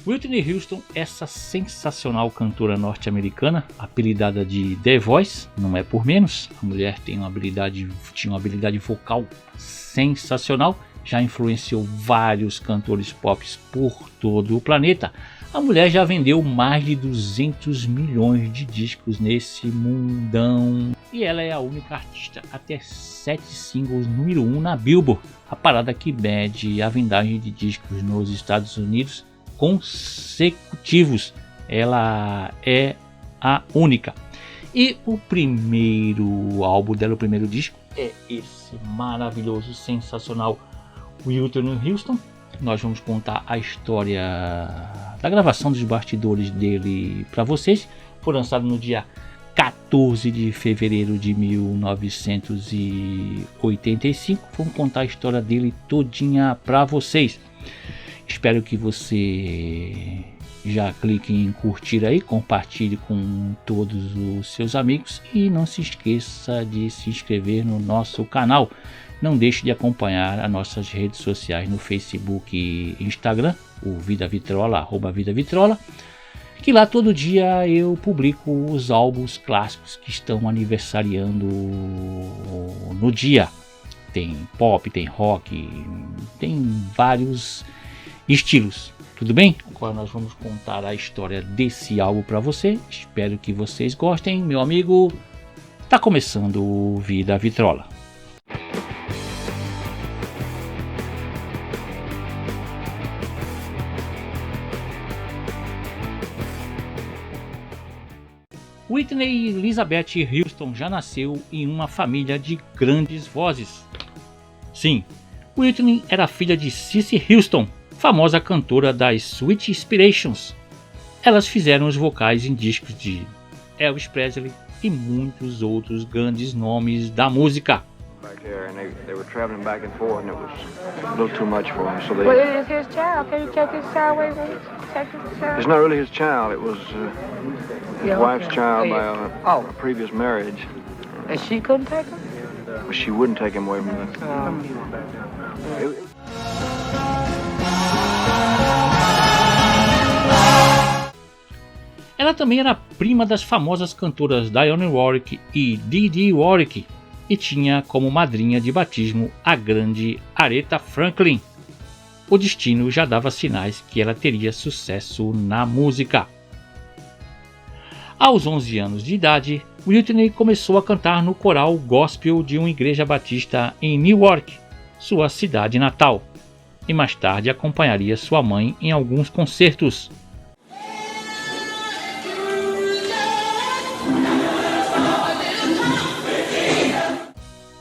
Whitney Houston, essa sensacional cantora norte-americana, apelidada de The Voice, não é por menos. A mulher tinha uma habilidade vocal sensacional, já influenciou vários cantores pop por todo o planeta. A mulher já vendeu mais de 200 milhões de discos nesse mundão. E ela é a única artista a ter 7 singles número 1 na Billboard, a parada que mede a vendagem de discos nos Estados Unidos consecutivos. Ela é a única. E o primeiro álbum dela, o primeiro disco, é esse maravilhoso, sensacional Whitney Houston. Nós vamos contar a história da gravação dos bastidores dele para vocês. Foi lançado no dia 14 de fevereiro de 1985. Vamos contar a história dele todinha para vocês. Espero que você já clique em curtir aí, compartilhe com todos os seus amigos e não se esqueça de se inscrever no nosso canal. Não deixe de acompanhar as nossas redes sociais no Facebook e Instagram, o Vida Vitrola, @VidaVitrola, que lá todo dia eu publico os álbuns clássicos que estão aniversariando no dia. Tem pop, tem rock, tem vários estilos, tudo bem? Agora nós vamos contar a história desse álbum para você. Espero que vocês gostem, meu amigo. Tá começando o Vida Vitrola. Whitney Elizabeth Houston já nasceu em uma família de grandes vozes. Sim, Whitney era filha de Cissy Houston, famosa cantora das Sweet Inspirations. Elas fizeram os vocais em discos de Elvis Presley e muitos outros grandes nomes da música. It's not really his child. It was his wife's child by a previous marriage. And she couldn't take him? But she wouldn't take him away from them. Ela também era prima das famosas cantoras Dionne Warwick e Dee Dee Warwick e tinha como madrinha de batismo a grande Aretha Franklin. O destino já dava sinais que ela teria sucesso na música. Aos 11 anos de idade, Whitney começou a cantar no coral gospel de uma igreja batista em Newark, sua cidade natal, e mais tarde acompanharia sua mãe em alguns concertos.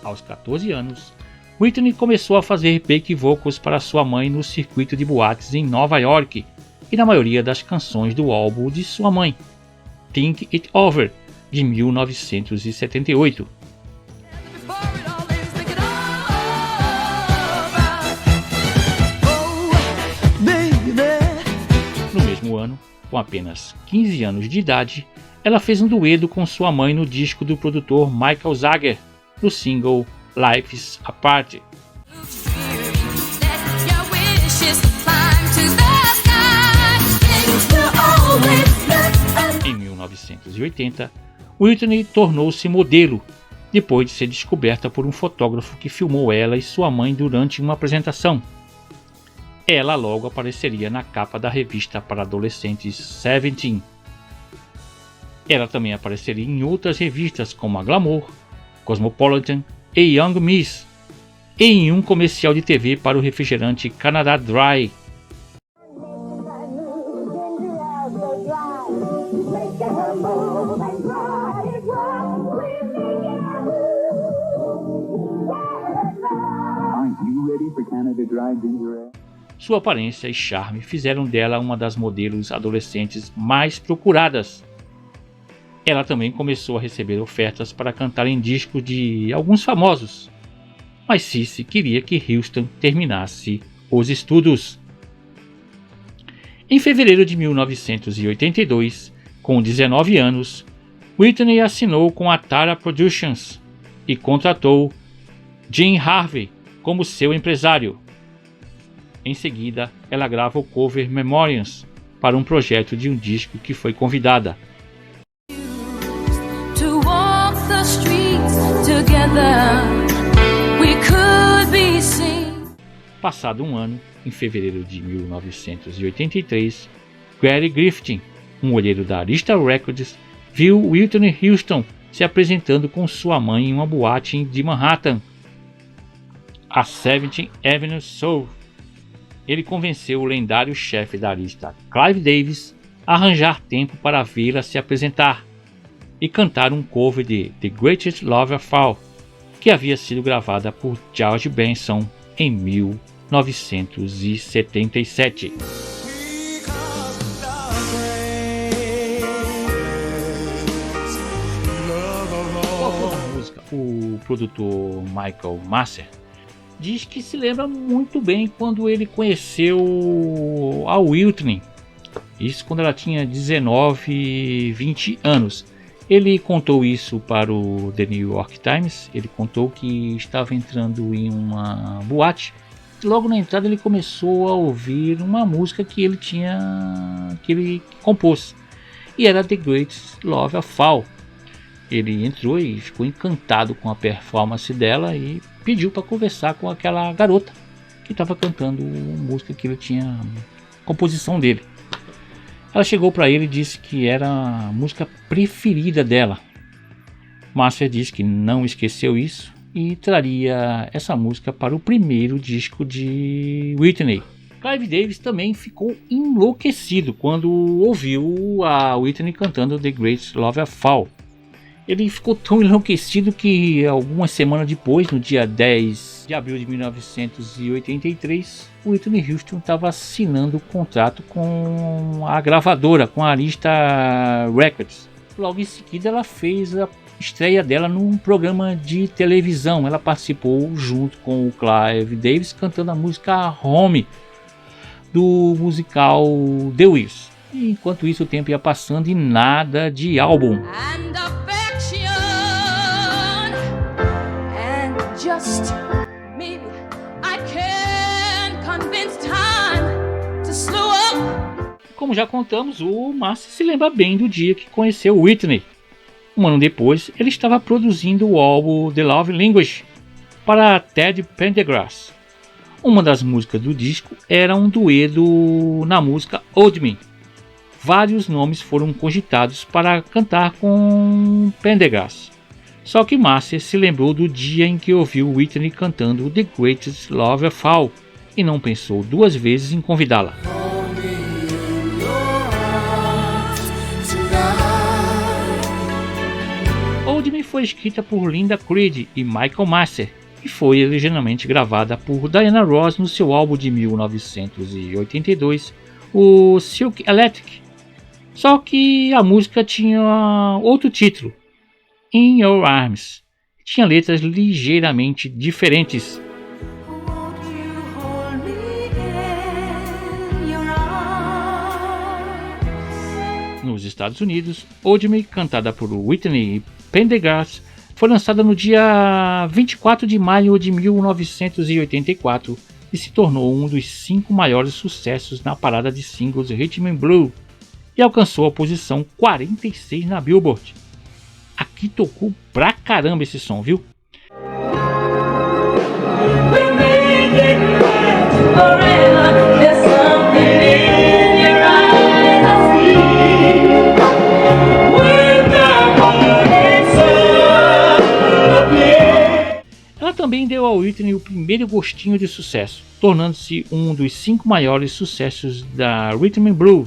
Aos 14 anos, Whitney começou a fazer back vocals para sua mãe no circuito de boates em Nova York e na maioria das canções do álbum de sua mãe, Think It Over, de 1978. No mesmo ano, com apenas 15 anos de idade, ela fez um dueto com sua mãe no disco do produtor Michael Zager, no single Life's a Party. Em 1980, Whitney tornou-se modelo, depois de ser descoberta por um fotógrafo que filmou ela e sua mãe durante uma apresentação. Ela logo apareceria na capa da revista para adolescentes Seventeen. Ela também apareceria em outras revistas como a Glamour, Cosmopolitan e Young Miss, e em um comercial de TV para o refrigerante Canada Dry. Sua aparência e charme fizeram dela uma das modelos adolescentes mais procuradas. Ela também começou a receber ofertas para cantar em discos de alguns famosos, mas Cissy queria que Houston terminasse os estudos. Em fevereiro de 1982, com 19 anos, Whitney assinou com a Tara Productions e contratou Jim Harvey como seu empresário. Em seguida, ela grava o cover Memorials, para um projeto de um disco que foi convidada. Passado um ano, em fevereiro de 1983, Gary Griffin, um olheiro da Arista Records, viu Whitney Houston se apresentando com sua mãe em uma boate de Manhattan, a 7th Avenue Soul. Ele convenceu o lendário chefe da Arista, Clive Davis, a arranjar tempo para vê-la se apresentar e cantar um cover de The Greatest Love of All, que havia sido gravada por George Benson em 1977. O produtor Michael Masser diz que se lembra muito bem quando ele conheceu a Whitney, isso quando ela tinha 19, 20 anos. Ele contou isso para o The New York Times. Ele contou que estava entrando em uma boate. Logo na entrada ele começou a ouvir uma música que ele compôs, e era The Greatest Love of All. Ele entrou e ficou encantado com a performance dela e pediu para conversar com aquela garota que estava cantando música que ele tinha, composição dele. Ela chegou para ele e disse que era a música preferida dela. Masser disse que não esqueceu isso e traria essa música para o primeiro disco de Whitney. Clive Davis também ficou enlouquecido quando ouviu a Whitney cantando The Greatest Love of All. Ele ficou tão enlouquecido que algumas semanas depois, no dia 10 de abril de 1983, Whitney Houston estava assinando o contrato com a gravadora, com a Arista Records. Logo em seguida ela fez a estreia dela num programa de televisão. Ela participou junto com o Clive Davis cantando a música Home, do musical The Wiz. Enquanto isso o tempo ia passando e nada de álbum. Just maybe I can convince time to slow up. Como já contamos, o Masser se lembra bem do dia que conheceu Whitney. Um ano depois, ele estava produzindo o álbum The Love Language para Ted Pendergrass. Uma das músicas do disco era um dueto na música Hold Me. Vários nomes foram cogitados para cantar com Pendergrass. Só que Masser se lembrou do dia em que ouviu Whitney cantando The Greatest Love of All e não pensou duas vezes em convidá-la. Hold Me foi escrita por Linda Creed e Michael Masser e foi originalmente gravada por Diana Ross no seu álbum de 1982, o Silk Electric. Só que a música tinha outro título, In Your Arms. Tinha letras ligeiramente diferentes. Nos Estados Unidos, Hold Me, cantada por Whitney Pendergrass, foi lançada no dia 24 de maio de 1984 e se tornou um dos 5 maiores sucessos na parada de singles Rhythm and Blues e alcançou a posição 46 na Billboard. Aqui tocou pra caramba esse som, viu? Ela também deu ao Whitney o primeiro gostinho de sucesso, tornando-se um dos 5 maiores sucessos da Rhythm and Blues,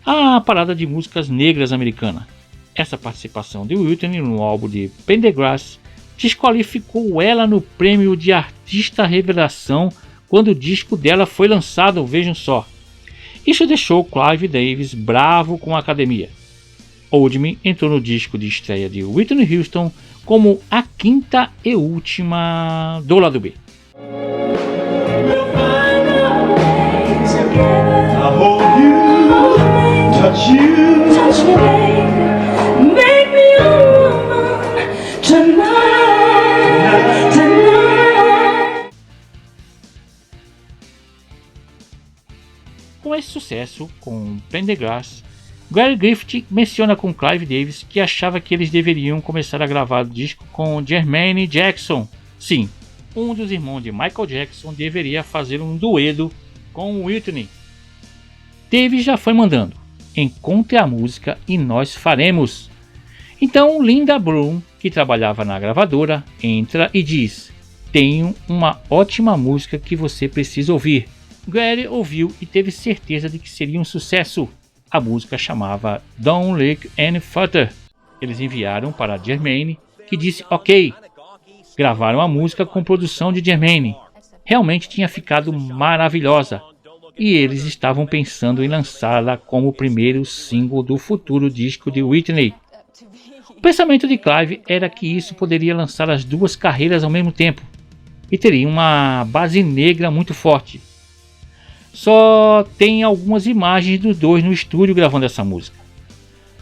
a parada de músicas negras americana. Essa participação de Whitney no álbum de Pendergrass desqualificou ela no prêmio de Artista Revelação quando o disco dela foi lançado, vejam só. Isso deixou Clive Davis bravo com a academia. Hold Me entrou no disco de estreia de Whitney Houston como a 5ª e última do lado B. Com esse sucesso sucesso com Pendergrass, Gary Griffith menciona com Clive Davis que achava que eles deveriam começar a gravar o disco com Jermaine Jackson. Sim, um dos irmãos de Michael Jackson deveria fazer um dueto com Whitney. Davis já foi mandando: encontre a música e nós faremos. Então Linda Bloom, que trabalhava na gravadora, entra e diz: tenho uma ótima música que você precisa ouvir. Gary ouviu e teve certeza de que seria um sucesso. A música chamava Don't Look Any Further. Eles enviaram para Jermaine, que disse ok. Gravaram a música com produção de Jermaine. Realmente tinha ficado maravilhosa. E eles estavam pensando em lançá-la como o primeiro single do futuro disco de Whitney. O pensamento de Clive era que isso poderia lançar as duas carreiras ao mesmo tempo e teria uma base negra muito forte. Só tem algumas imagens dos dois no estúdio gravando essa música,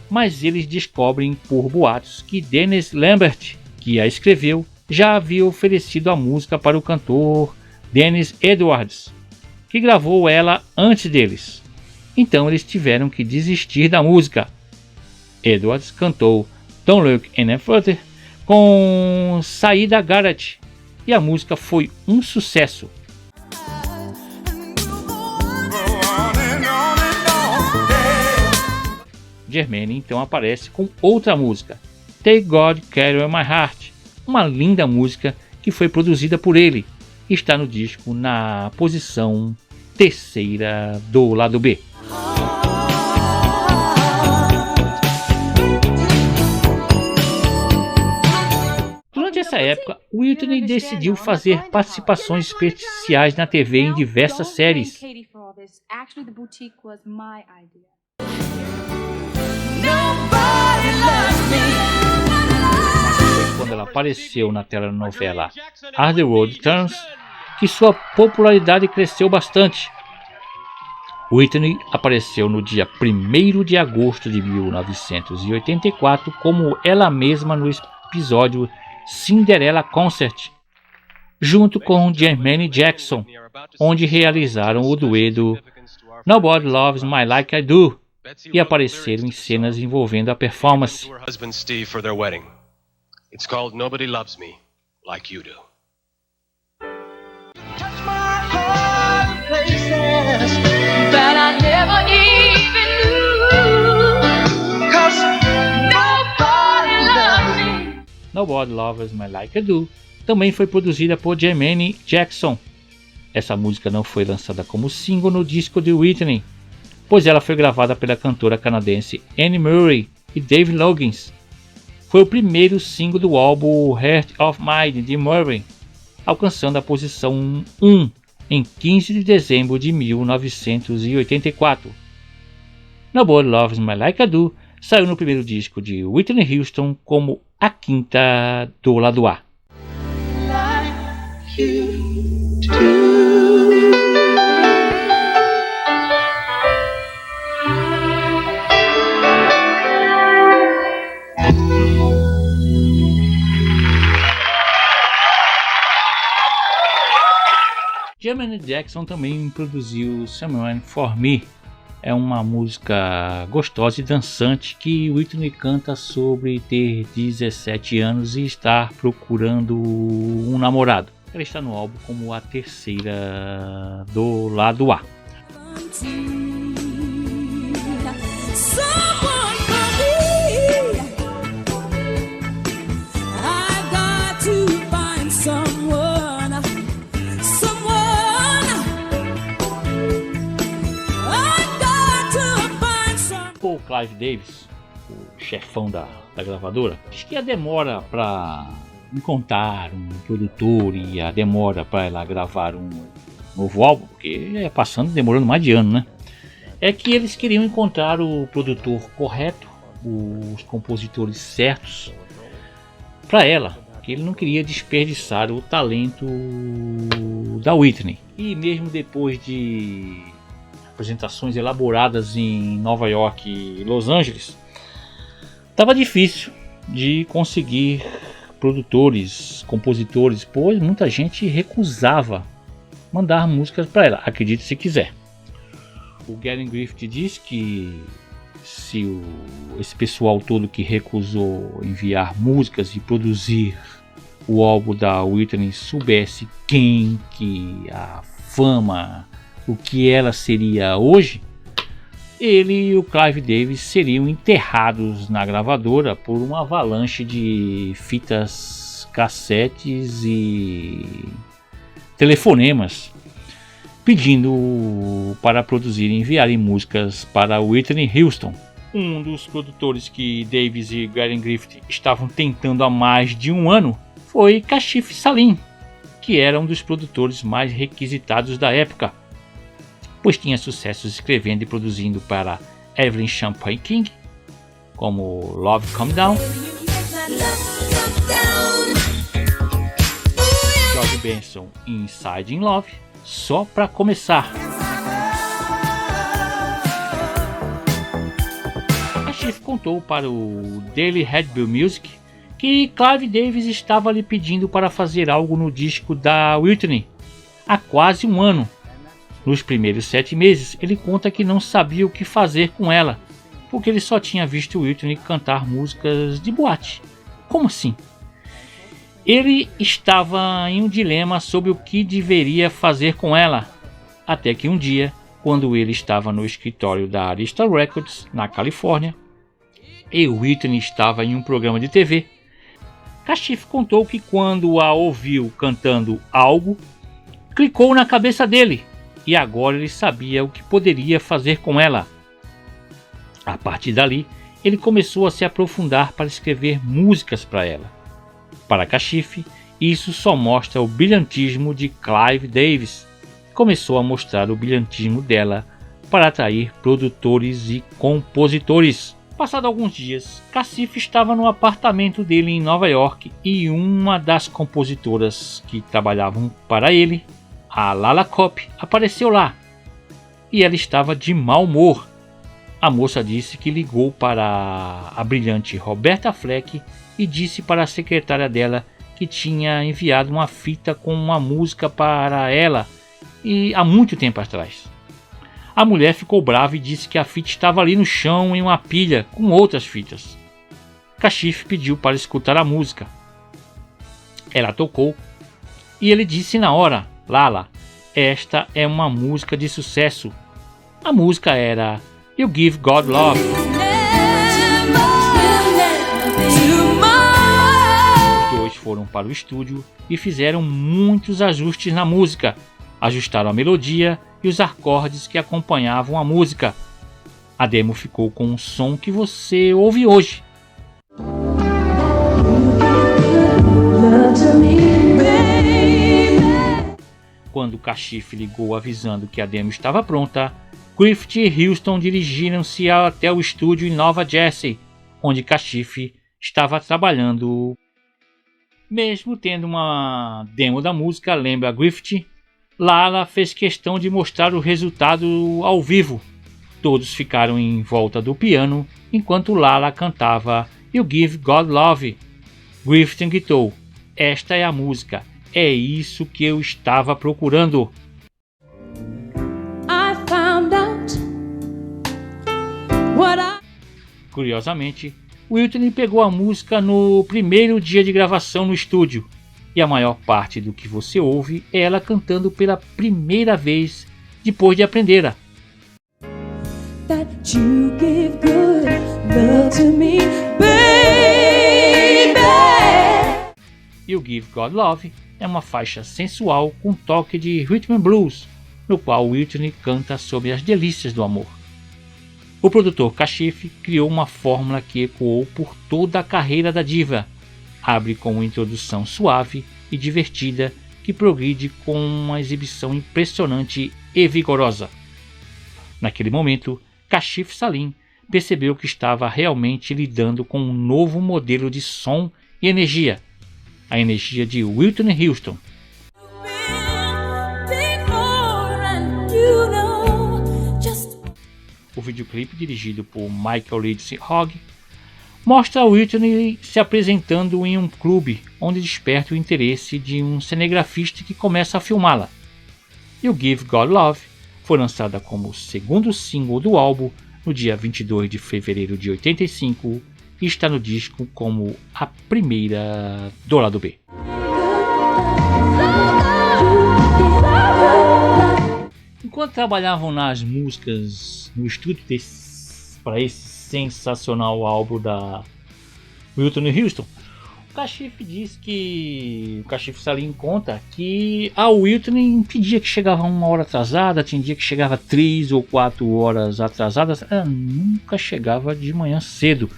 mas eles descobrem por boatos que Dennis Lambert, que a escreveu, já havia oferecido a música para o cantor Dennis Edwards, que gravou ela antes deles. Então eles tiveram que desistir da música. Edwards cantou Don't Look Any Further com Saída Garrett e a música foi um sucesso. Jermaine então aparece com outra música, Take God Carry My Heart, uma linda música que foi produzida por ele e está no disco na posição 3ª do lado B. Durante essa época, Whitney decidiu fazer participações especiais na TV em diversas séries. Quando ela apareceu na telenovela As the World Turns, que sua popularidade cresceu bastante. Whitney apareceu no dia 1º de agosto de 1984 como ela mesma no episódio Cinderella Concert, junto com Jermaine Jackson, onde realizaram o dueto Nobody Loves Me Like I Do e apareceram em cenas envolvendo a performance. It's called Nobody Loves Me Like You Do. Nobody Loves Me Like I Do também foi produzida por Jermaine Jackson. Essa música não foi lançada como single no disco de Whitney, pois ela foi gravada pela cantora canadense Anne Murray e Dave Loggins. Foi o primeiro single do álbum Heart of Mine de Murray, alcançando a posição 1 em 15 de dezembro de 1984. Nobody Loves Me Like I Do saiu no primeiro disco de Whitney Houston como a 5ª do lado A. Jermaine Jackson também produziu Someone For Me. É uma música gostosa e dançante que Whitney canta sobre ter 17 anos e estar procurando um namorado. Ela está no álbum como a 3ª do lado A. O Clive Davis, o chefão da gravadora, diz que a demora para encontrar um produtor e a demora para ela gravar um novo álbum, porque é demorando mais de ano, né? É que eles queriam encontrar o produtor correto, os compositores certos para ela, que ele não queria desperdiçar o talento da Whitney. E mesmo depois de apresentações elaboradas em Nova York e Los Angeles, estava difícil de conseguir produtores, compositores, pois muita gente recusava mandar músicas para ela, acredite se quiser. O Gary Griffith diz que se esse pessoal todo que recusou enviar músicas e produzir o álbum da Whitney soubesse quem que a fama, o que ela seria hoje, ele e o Clive Davis seriam enterrados na gravadora por uma avalanche de fitas cassetes e telefonemas pedindo para produzir e enviarem músicas para Whitney Houston. Um dos produtores que Davis e Gary Griffith estavam tentando há mais de um ano foi Kashif Salim, que era um dos produtores mais requisitados da época, pois tinha sucessos escrevendo e produzindo para Evelyn Champagne King, como Love Come Down, George Benson Inside in Love, só para começar. Kashif contou para o Daily Red Bill Music que Clive Davis estava lhe pedindo para fazer algo no disco da Whitney há quase um ano. Nos primeiros 7 meses, ele conta que não sabia o que fazer com ela, porque ele só tinha visto Whitney cantar músicas de boate. Como assim? Ele estava em um dilema sobre o que deveria fazer com ela, até que um dia, quando ele estava no escritório da Arista Records, na Califórnia, e Whitney estava em um programa de TV, Kashif contou que quando a ouviu cantando algo, clicou na cabeça dele, e agora ele sabia o que poderia fazer com ela. A partir dali, ele começou a se aprofundar para escrever músicas para ela. Para Kashif, isso só mostra o brilhantismo de Clive Davis. Começou a mostrar o brilhantismo dela para atrair produtores e compositores. Passado alguns dias, Kashif estava no apartamento dele em Nova York e uma das compositoras que trabalhavam para ele, a Lala Kopp, apareceu lá. E ela estava de mau humor. A moça disse que ligou para a brilhante Roberta Fleck e disse para a secretária dela que tinha enviado uma fita com uma música para ela há muito tempo atrás. A mulher ficou brava e disse que a fita estava ali no chão em uma pilha com outras fitas. Kashif pediu para escutar a música. Ela tocou e ele disse na hora: Lala, esta é uma música de sucesso. A música era You Give God Love. Os dois foram para o estúdio e fizeram muitos ajustes na música. Ajustaram a melodia e os acordes que acompanhavam a música. A demo ficou com o som que você ouve hoje. Quando Kashif ligou avisando que a demo estava pronta, Griffith e Houston dirigiram-se até o estúdio em Nova Jersey, onde Kashif estava trabalhando. Mesmo tendo uma demo da música, lembra Griffith, Lala fez questão de mostrar o resultado ao vivo. Todos ficaram em volta do piano enquanto Lala cantava You Give God Love. Griffith gritou: esta é a música, é isso que eu estava procurando. Curiosamente, Whitney pegou a música no primeiro dia de gravação no estúdio, e a maior parte do que você ouve é ela cantando pela primeira vez depois de aprendê-la. You Give God Love é uma faixa sensual com toque de rhythm and blues, no qual Whitney canta sobre as delícias do amor. O produtor Kashif criou uma fórmula que ecoou por toda a carreira da diva. Abre com uma introdução suave e divertida que progride com uma exibição impressionante e vigorosa. Naquele momento, Kashif Salim percebeu que estava realmente lidando com um novo modelo de som e energia, a energia de Whitney Houston. O videoclipe, dirigido por Michael Lindsay Hogg, mostra Whitney se apresentando em um clube onde desperta o interesse de um cinegrafista que começa a filmá-la. You Give God Love Foi lançada como segundo single do álbum no dia 22 de fevereiro de 85 e está no disco como a primeira do lado B. Enquanto trabalhavam nas músicas no estúdio para esse sensacional álbum da Whitney Houston, o Kashif diz que o Kashif Salim conta que a Whitney pedia que chegava 1 hora atrasada, tinha dia que chegava 3 ou 4 horas atrasadas, ela nunca chegava de manhã cedo.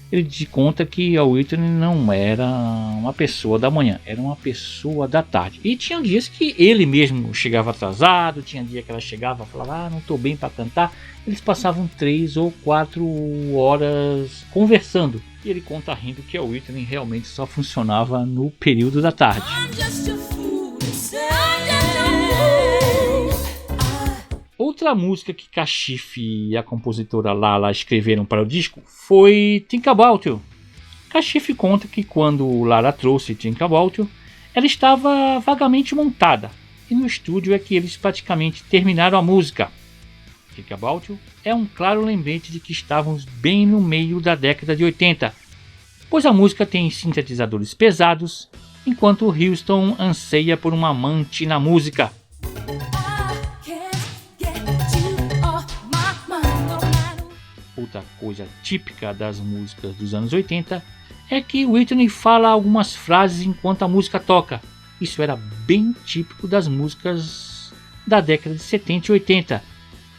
Ele conta que a Whitney não era uma pessoa da manhã, era uma pessoa da tarde. E tinha dias que ele mesmo chegava atrasado, tinha dia que ela chegava e falava, não estou bem para cantar. Eles passavam 3 ou 4 horas conversando. E ele conta rindo que a Whitney realmente só funcionava no período da tarde. Outra música que Kashif e a compositora Lala escreveram para o disco foi Think About You. Kashif conta que quando Lala trouxe Think About You, ela estava vagamente montada, e no estúdio é que eles praticamente terminaram a música. Think About You é um claro lembrete de que estávamos bem no meio da década de 80, pois a música tem sintetizadores pesados, enquanto Houston anseia por uma amante na música. Outra coisa típica das músicas dos anos 80 é que Whitney fala algumas frases enquanto a música toca. Isso era bem típico das músicas da década de 70 e 80,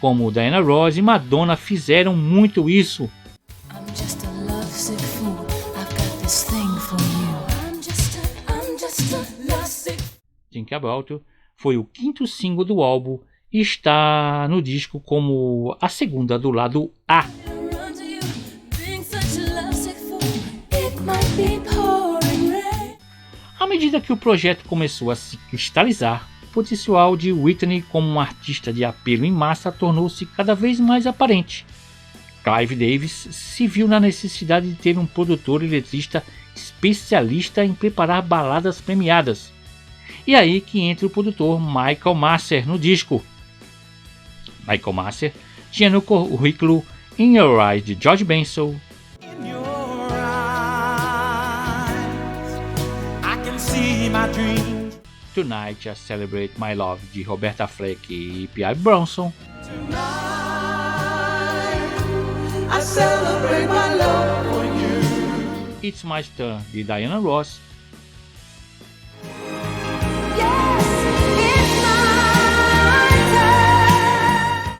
como Diana Ross e Madonna fizeram muito isso. Think About You foi o 5º single do álbum e está no disco como a segunda do lado A. À medida que o projeto começou a se cristalizar, o potencial de Whitney como um artista de apelo em massa tornou-se cada vez mais aparente. Clive Davis se viu na necessidade de ter um produtor e letrista especialista em preparar baladas premiadas. E aí que entra o produtor Michael Masser no disco. Michael Masser tinha no currículo In Your Eyes de George Benson, Tonight I Celebrate My Love de Roberta Fleck e Pierre Bronson, It's My Turn de Diana Ross,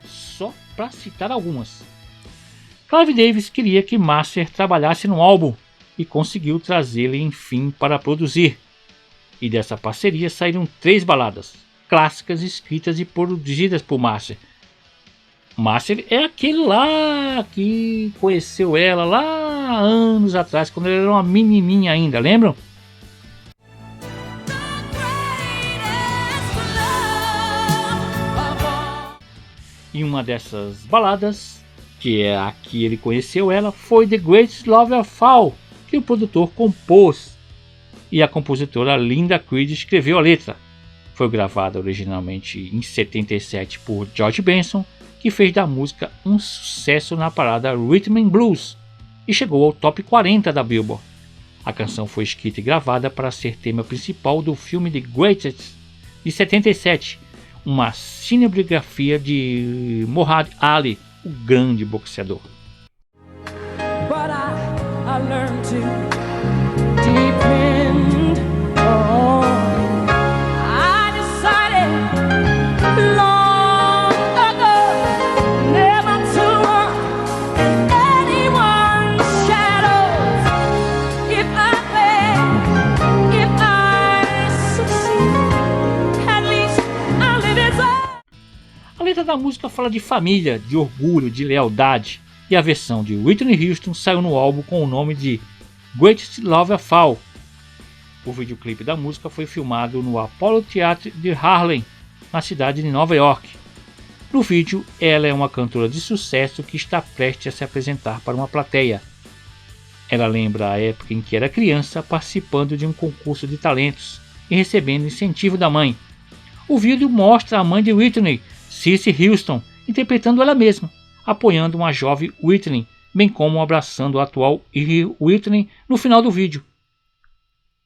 só para citar algumas. Clive Davis queria que Masser trabalhasse no álbum e conseguiu trazê-lo enfim para produzir. E dessa parceria saíram 3 baladas clássicas escritas e produzidas por Masser. Masser é aquele lá que conheceu ela lá anos atrás, quando ela era uma menininha ainda, lembram? E uma dessas baladas, que é a que ele conheceu ela, foi The Greatest Love of All, que o produtor compôs e a compositora Linda Creed escreveu a letra. Foi gravada originalmente em 77 por George Benson, que fez da música um sucesso na parada Rhythm and Blues e chegou ao top 40 da Billboard. A canção foi escrita e gravada para ser tema principal do filme The Greatest de 77, uma cinebiografia de Muhammad Ali, o grande boxeador. But I learned to depend on. I decided long ago never to run anyone's shadows. If I fail, if I succeed, at least I'll live it up. A letra da música fala de família, de orgulho, de lealdade, e a versão de Whitney Houston saiu no álbum com o nome de Greatest Love of All. O videoclipe da música foi filmado no Apollo Theatre de Harlem, na cidade de Nova York. No vídeo, ela é uma cantora de sucesso que está prestes a se apresentar para uma plateia. Ela lembra a época em que era criança, participando de um concurso de talentos e recebendo incentivo da mãe. O vídeo mostra a mãe de Whitney Cissy Houston interpretando ela mesma, apoiando uma jovem Whitney, bem como abraçando a atual Whitney no final do vídeo.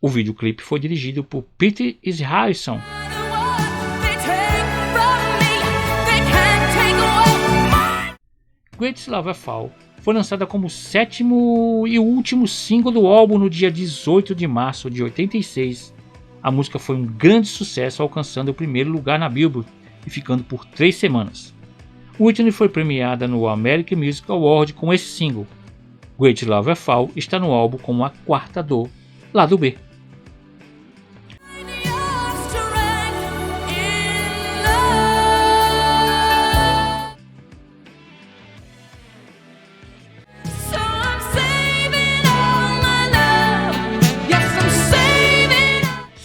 O videoclipe foi dirigido por Peter Harrison. Greatest Love of All foi lançada como o 7º e último single do álbum no dia 18 de março de 86. A música foi um grande sucesso, alcançando o primeiro lugar na Billboard e ficando por 3 semanas. Whitney foi premiada no American Music Award com esse single. Greatest Love of All está no álbum como a quarta do lado B.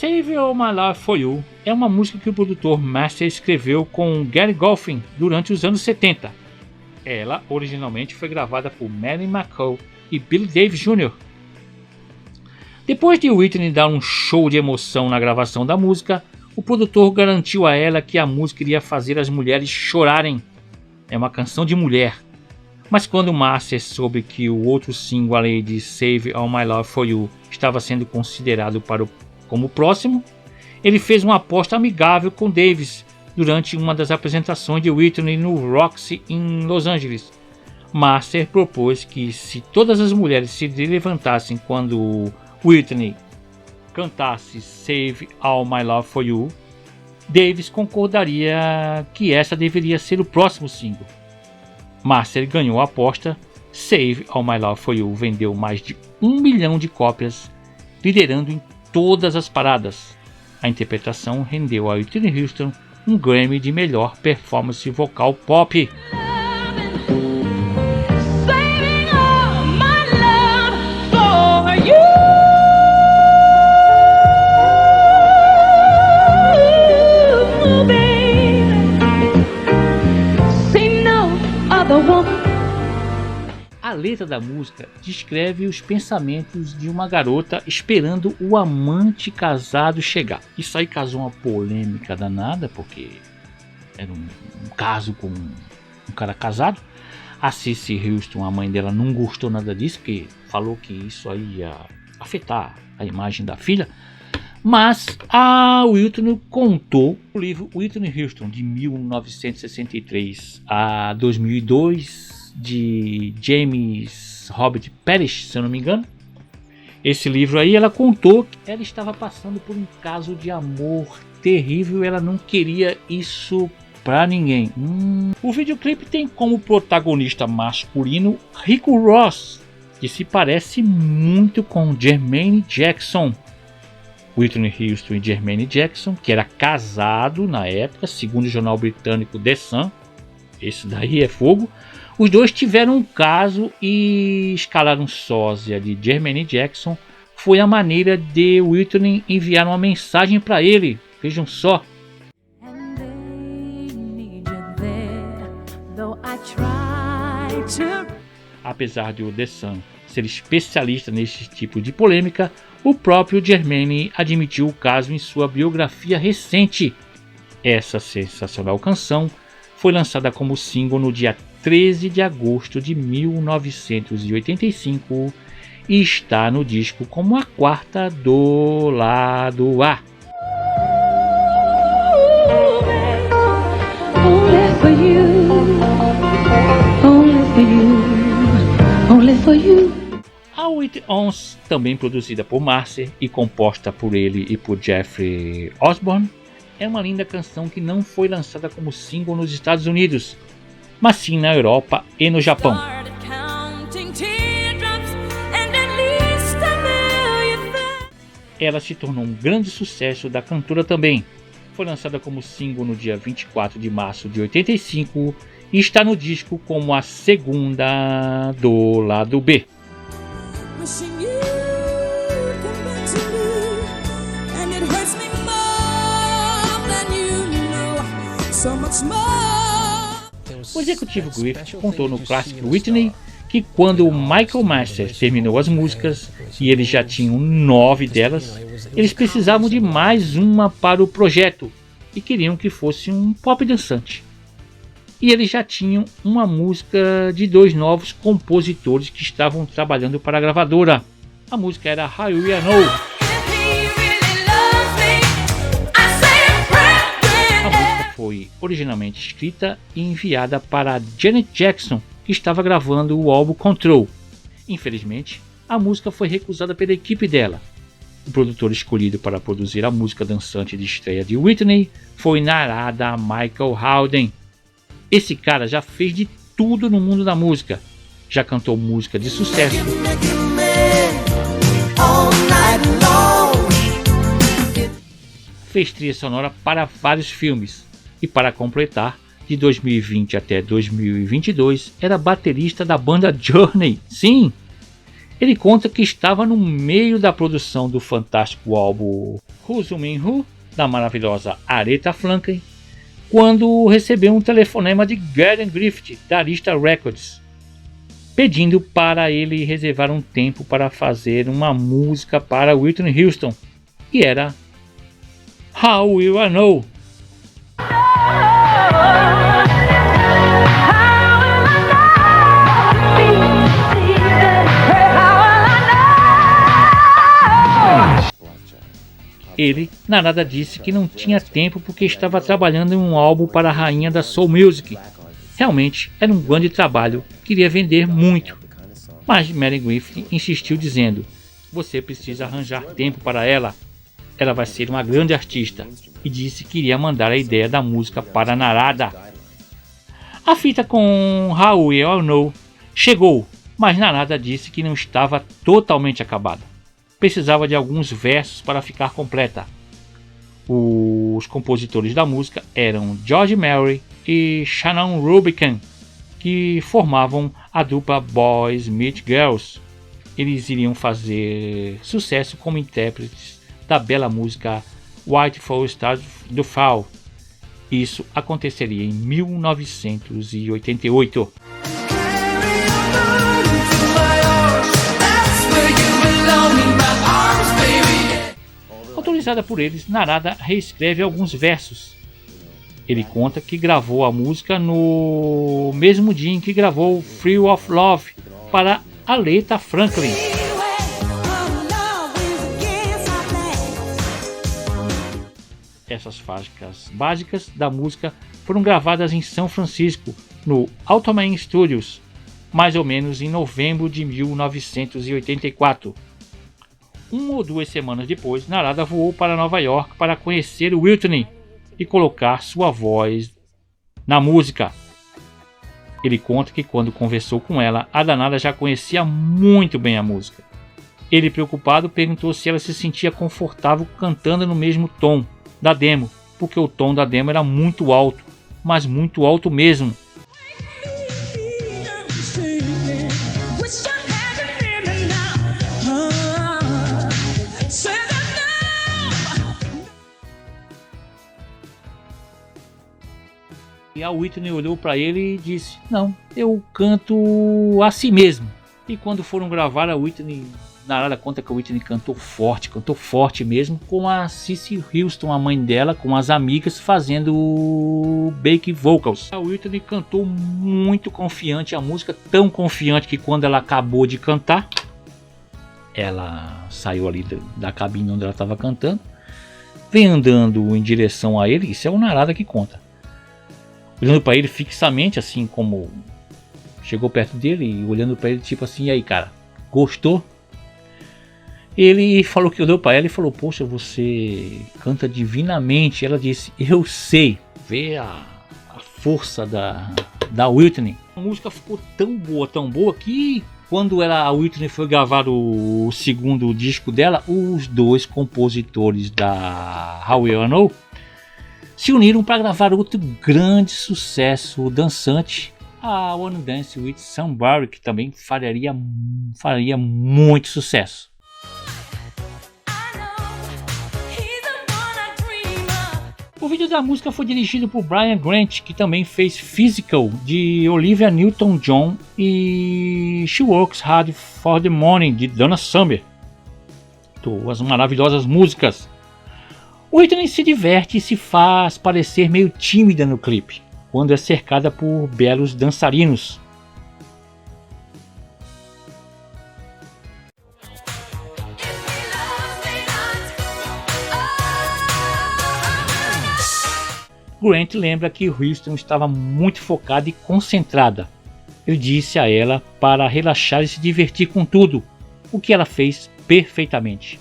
Save All My Love For You é uma música que o produtor Master escreveu com Gary Goffin durante os anos 70. Ela originalmente foi gravada por Marilyn McCall e Billy Davis Jr. Depois de Whitney dar um show de emoção na gravação da música, o produtor garantiu a ela que a música iria fazer as mulheres chorarem. É uma canção de mulher. Mas quando Master soube que o outro single, além de Save All My Love For You, estava sendo considerado como próximo, ele fez uma aposta amigável com Davis durante uma das apresentações de Whitney no Roxy em Los Angeles. Master propôs que se todas as mulheres se levantassem quando Whitney cantasse Save All My Love For You, Davis concordaria que essa deveria ser o próximo single. Master ganhou a aposta. Save All My Love For You vendeu mais de 1 milhão de cópias, liderando em todas as paradas. A interpretação rendeu a Whitney Houston um Grammy de melhor performance vocal pop. A letra da música descreve os pensamentos de uma garota esperando o amante casado chegar. Isso aí causou uma polêmica danada, porque era um caso com um cara casado. A Cissy Houston, a mãe dela, não gostou nada disso, porque falou que isso aí ia afetar a imagem da filha. Mas a Whitney contou o livro Whitney Houston, de 1963 a 2002, de James Robert Parrish, se eu não me engano. Esse livro aí, ela contou que ela estava passando por um caso de amor terrível, ela não queria isso pra ninguém. O videoclipe tem como protagonista masculino Rico Ross, que se parece muito com Jermaine Jackson. Whitney Houston e Jermaine Jackson, que era casado na época, segundo o jornal britânico The Sun, esse daí é fogo. Os dois tiveram um caso e escalaram sósia de Jermaine Jackson. Foi a maneira de Whitney enviar uma mensagem para ele. Vejam só. Apesar de o The Sun ser especialista nesse tipo de polêmica, o próprio Jermaine admitiu o caso em sua biografia recente. Essa sensacional canção foi lançada como single no dia 13 de agosto de 1985 e está no disco como a quarta do lado A. A With Ons, também produzida por Master e composta por ele e por Jeffrey Osborne, é uma linda canção que não foi lançada como single nos Estados Unidos, mas sim na Europa e no Japão. Ela se tornou um grande sucesso da cantora também. Foi lançada como single no dia 24 de março de 85 e está no disco como a segunda do lado B. O executivo Griffith contou no Classic Whitney que quando o Michael Masters terminou as músicas e eles já tinham 9 delas, eles precisavam de mais uma para o projeto e queriam que fosse um pop dançante. e eles já tinham uma música de 2 novos compositores que estavam trabalhando para a gravadora. A música era How You Know. A música foi originalmente escrita e enviada para Janet Jackson, que estava gravando o álbum Control. Infelizmente, a música foi recusada pela equipe dela. O produtor escolhido para produzir a música dançante de estreia de Whitney foi Narada Michael Howden. Esse cara já fez de tudo no mundo da música. Já cantou música de sucesso, fez trilha sonora para vários filmes e, para completar, de 2020 até 2022 era baterista da banda Journey. Sim, ele conta que estava no meio da produção do fantástico álbum Who's Who, da maravilhosa Aretha Franklin, quando recebeu um telefonema de Gordon Griffith, da Arista Records, pedindo para ele reservar um tempo para fazer uma música para Whitney Houston, e era How Will I Know. Ele, Narada, disse que não tinha tempo porque estava trabalhando em um álbum para a rainha da Soul Music. Realmente era um grande trabalho, queria vender muito. Mas Mary Griffith insistiu dizendo: você precisa arranjar tempo para ela. Ela vai ser uma grande artista. E disse que iria mandar a ideia da música para Narada. A fita com How Will I Know chegou, mas Narada disse que não estava totalmente acabada. Precisava de alguns versos para ficar completa. Os compositores da música eram George Murray e Shannon Rubicam, que formavam a dupla Boys Meet Girls. Eles iriam fazer sucesso como intérpretes da bela música White Fall Stars do Fall. Isso aconteceria em 1988. Autorizada por eles, Narada reescreve alguns versos. Ele conta que gravou a música no mesmo dia em que gravou Free of Love para Aretha Franklin. Essas faixas básicas da música foram gravadas em São Francisco, no Altoman Studios, mais ou menos em novembro de 1984. 1 ou 2 semanas depois, Narada voou para Nova York para conhecer Whitney e colocar sua voz na música. Ele conta que quando conversou com ela, a danada já conhecia muito bem a música. Ele, preocupado, perguntou se ela se sentia confortável cantando no mesmo tom da demo, porque o tom da demo era muito alto, mas muito alto mesmo. E a Whitney olhou para ele e disse: não, eu canto assim mesmo. E quando foram gravar, a Whitney, Narada conta que a Whitney cantou forte mesmo, com a Cissy Houston, a mãe dela, com as amigas, fazendo back vocals. A Whitney cantou muito confiante a música, tão confiante que quando ela acabou de cantar, ela saiu ali da cabine onde ela estava cantando, vem andando em direção a ele. Isso é o Narada que conta, olhando para ele fixamente, assim como chegou perto dele e olhando para ele, tipo assim: e aí, cara, gostou? Ele falou que olhou para ela e falou: poxa, você canta divinamente. Ela disse: eu sei. Vê a força da Whitney. A música ficou tão boa que quando a Whitney foi gravar o segundo disco dela, os 2 compositores da How Will I Know se uniram para gravar outro grande sucesso dançante, a Wanna Dance with Somebody, que também faria muito sucesso. O vídeo da música foi dirigido por Brian Grant, que também fez Physical, de Olivia Newton-John, e She Works Hard for the Money, de Donna Summer. Duas maravilhosas músicas. Whitney se diverte e se faz parecer meio tímida no clipe. quando é cercada por belos dançarinos. Grant lembra que Houston estava muito focada e concentrada. Ele disse a ela para relaxar e se divertir com tudo, o que ela fez perfeitamente.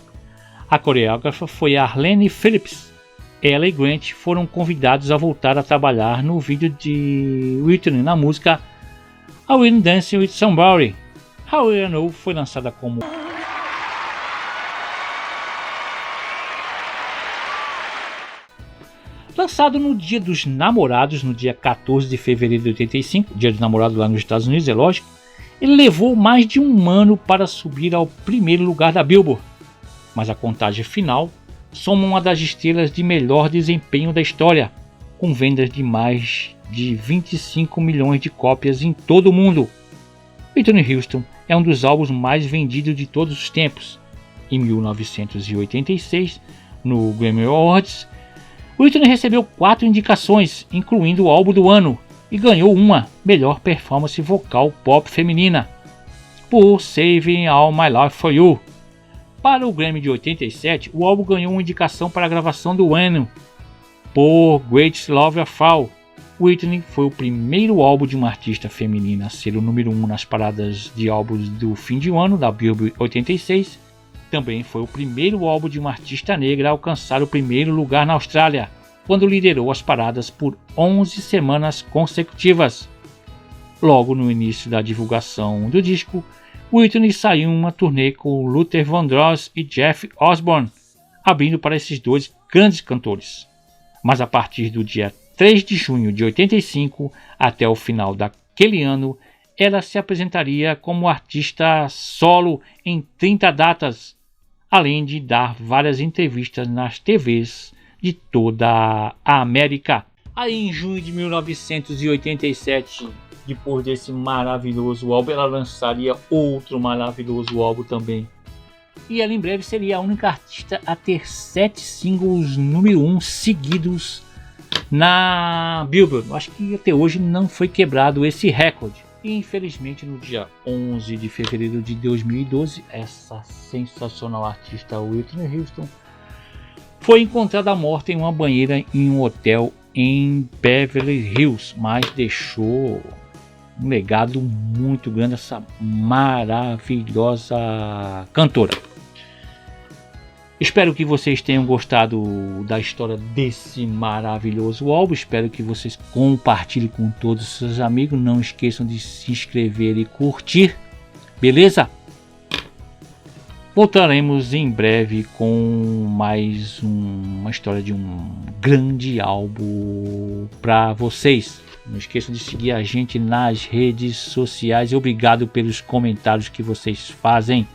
A coreógrafa foi Arlene Phillips. Ela e Grant foram convidados a voltar a trabalhar no vídeo de Whitney na música I Will Dance With Somebody. How You Know foi lançada como lançado no Dia dos Namorados, no dia 14 de fevereiro de 85, Dia dos Namorados lá nos Estados Unidos, é lógico. Ele levou mais de um ano para subir ao primeiro lugar da Billboard, mas a contagem final soma uma das estrelas de melhor desempenho da história, com vendas de mais de 25 milhões de cópias em todo o mundo. Whitney Houston é um dos álbuns mais vendidos de todos os tempos. Em 1986, no Grammy Awards, Whitney recebeu 4 indicações, incluindo o álbum do ano, e ganhou uma melhor performance vocal pop feminina, por Saving All My Life For You. Para o Grammy de 87, o álbum ganhou uma indicação para a gravação do ano, por Greatest Love of All. Whitney foi o primeiro álbum de uma artista feminina a ser o número 1 nas paradas de álbuns do fim de ano da Billboard 86. Também foi o primeiro álbum de uma artista negra a alcançar o primeiro lugar na Austrália, quando liderou as paradas por 11 semanas consecutivas. Logo no início da divulgação do disco, Whitney saiu em uma turnê com Luther Vandross e Jeff Osborne, abrindo para esses dois grandes cantores. Mas a partir do dia 3 de junho de 85 até o final daquele ano, ela se apresentaria como artista solo em 30 datas, além de dar várias entrevistas nas TVs de toda a América. Aí em junho de 1987, depois desse maravilhoso álbum, ela lançaria outro maravilhoso álbum também. E ela em breve seria a única artista a ter 7 singles número 1 seguidos na Billboard. Acho que até hoje não foi quebrado esse recorde. E infelizmente no dia 11 de fevereiro de 2012, essa sensacional artista Whitney Houston foi encontrada morta em uma banheira em um hotel em Beverly Hills, mas deixou um legado muito grande essa maravilhosa cantora. Espero que vocês tenham gostado da história desse maravilhoso álbum. Espero que vocês compartilhem com todos os seus amigos. Não esqueçam de se inscrever e curtir. Beleza? Voltaremos em breve com mais uma história de um grande álbum para vocês. Não esqueçam de seguir a gente nas redes sociais. Obrigado pelos comentários que vocês fazem.